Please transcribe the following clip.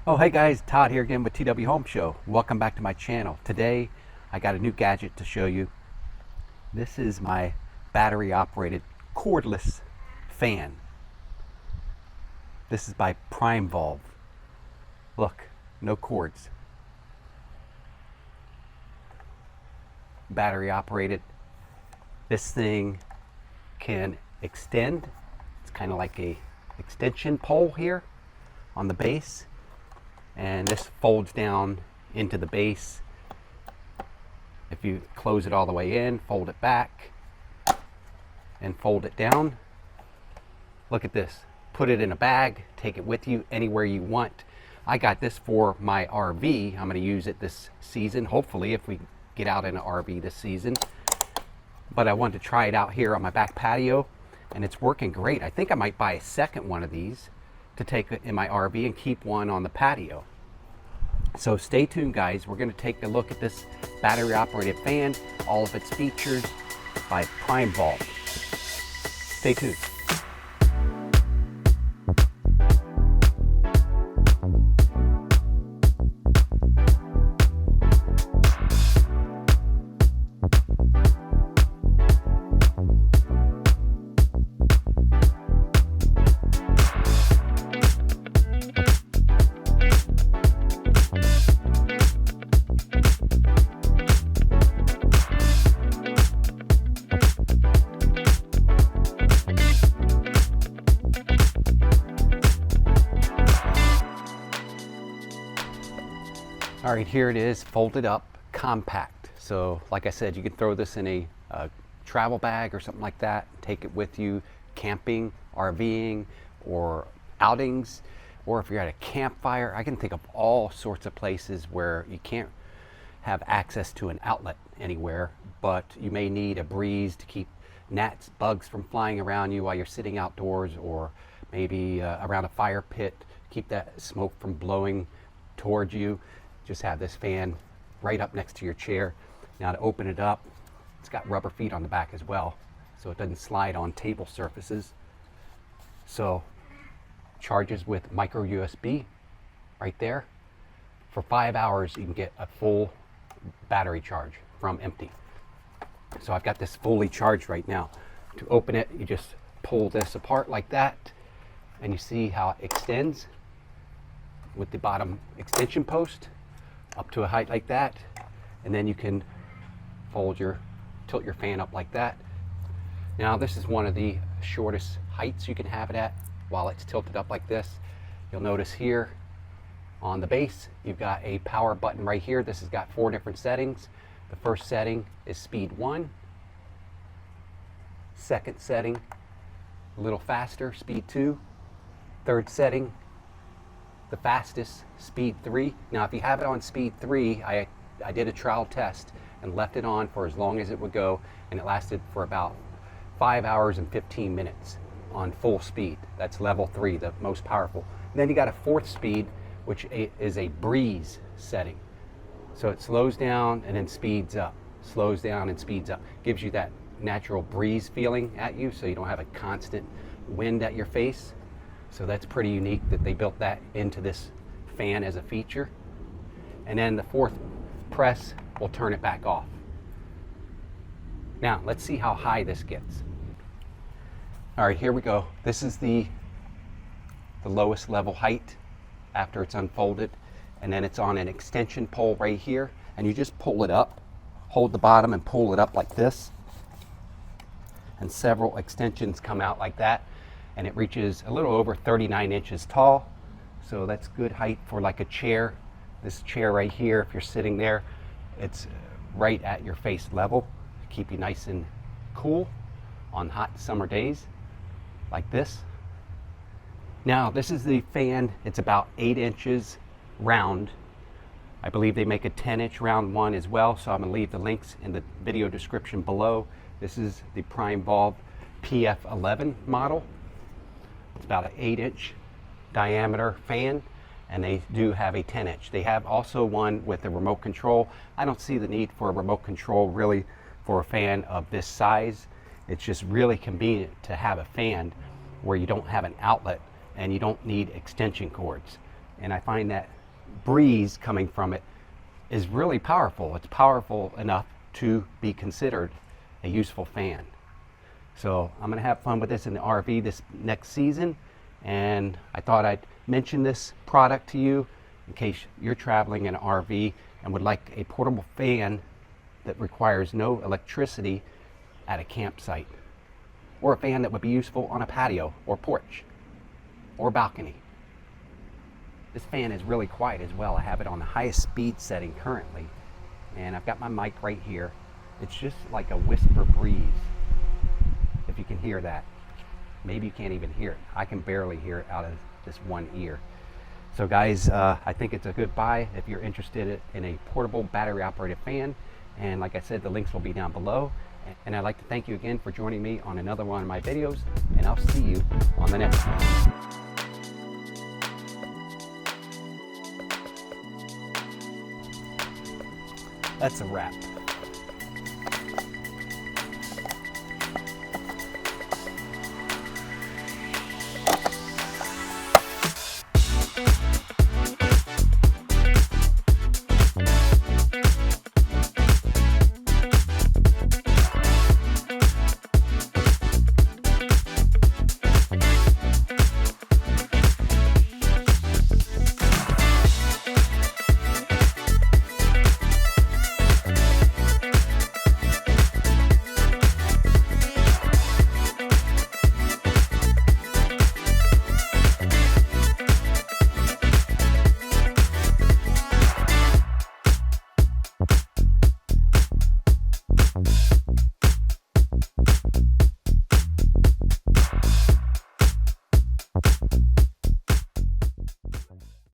Oh, hey guys, Todd here again with TW Home Show. Welcome back to my channel. Today I got a new gadget to show you. This is my battery operated cordless fan. This is by PRIMEVOLVE. Look, no cords. Battery operated. This thing can extend. It's kind of like a extension pole here on the base. And this folds down into the base. If you close it all the way in, fold it back, and fold it down. Look at this. Put it in a bag, take it with you anywhere you want. I got this for my RV. I'm going to use it this season, hopefully, if we get out in an RV this season. But I wanted to try it out here on my back patio, and it's working great. I think I might buy a second one of these to take it in my RV and keep one on the patio. So stay tuned, guys. We're going to take a look at this battery operated fan, all of its features by PRIMEVOLVE. Stay tuned. All right, here it is, folded up, compact. So like I said, you can throw this in a travel bag or something like that, take it with you camping, RVing, or outings, or if you're at a campfire. I can think of all sorts of places where you can't have access to an outlet anywhere, but you may need a breeze to keep gnats, bugs from flying around you while you're sitting outdoors, or maybe around a fire pit, keep that smoke from blowing towards you. Just have this fan right up next to your chair. Now to open it up, it's got rubber feet on the back as well, so it doesn't slide on table surfaces. So charges with micro USB right there. For 5 hours you can get a full battery charge from empty. So I've got this fully charged right now. To open it, you just pull this apart like that, and you see how it extends with the bottom extension post up to a height like that, and then you can tilt your fan up like that. Now this is one of the shortest heights you can have it at while it's tilted up like this. You'll notice here on the base you've got a power button right here. This has got 4 different settings. The first setting is speed 1. Second setting, a little faster, speed 2. Third setting, the fastest, speed 3. Now if you have it on speed 3, I did a trial test and left it on for as long as it would go, and it lasted for about 5 hours and 15 minutes on full speed. That's level 3, the most powerful. And then you got a 4th speed, which is a breeze setting. So it slows down and then speeds up, slows down and speeds up. Gives you that natural breeze feeling at you, so you don't have a constant wind at your face. So that's pretty unique that they built that into this fan as a feature. And then the 4th press will turn it back off. Now let's see how high this gets. All right, here we go. This is the lowest level height after it's unfolded, and then it's on an extension pole right here, and you just pull it up, hold the bottom and pull it up like this, and several extensions come out like that. And it reaches a little over 39 inches tall. So that's good height for like a chair. This chair right here, if you're sitting there, it's right at your face level to keep you nice and cool on hot summer days like this. Now this is the fan. It's about 8 inches round. I believe they make a 10-inch round one as well, so I'm going to leave the links in the video description below. This is the PRIMEVOLVE PF11 model. It's about an 8-inch diameter fan, and they do have a 10-inch. They have also one with a remote control. I don't see the need for a remote control really for a fan of this size. It's just really convenient to have a fan where you don't have an outlet and you don't need extension cords. and I find that breeze coming from it is really powerful. It's powerful enough to be considered a useful fan. So I'm going to have fun with this in the RV this next season, and I thought I'd mention this product to you in case you're traveling in an RV and would like a portable fan that requires no electricity at a campsite, or a fan that would be useful on a patio or porch or balcony. This fan is really quiet as well. I have it on the highest speed setting currently, and I've got my mic right here. It's just like a whisper breeze. If you can hear that. Maybe you can't even hear it. I can barely hear it out of this one ear. So guys, I think it's a good buy if you're interested in a portable battery operated fan. And like I said, the links will be down below. And I'd like to thank you again for joining me on another one of my videos, and I'll see you on the next one. That's a wrap.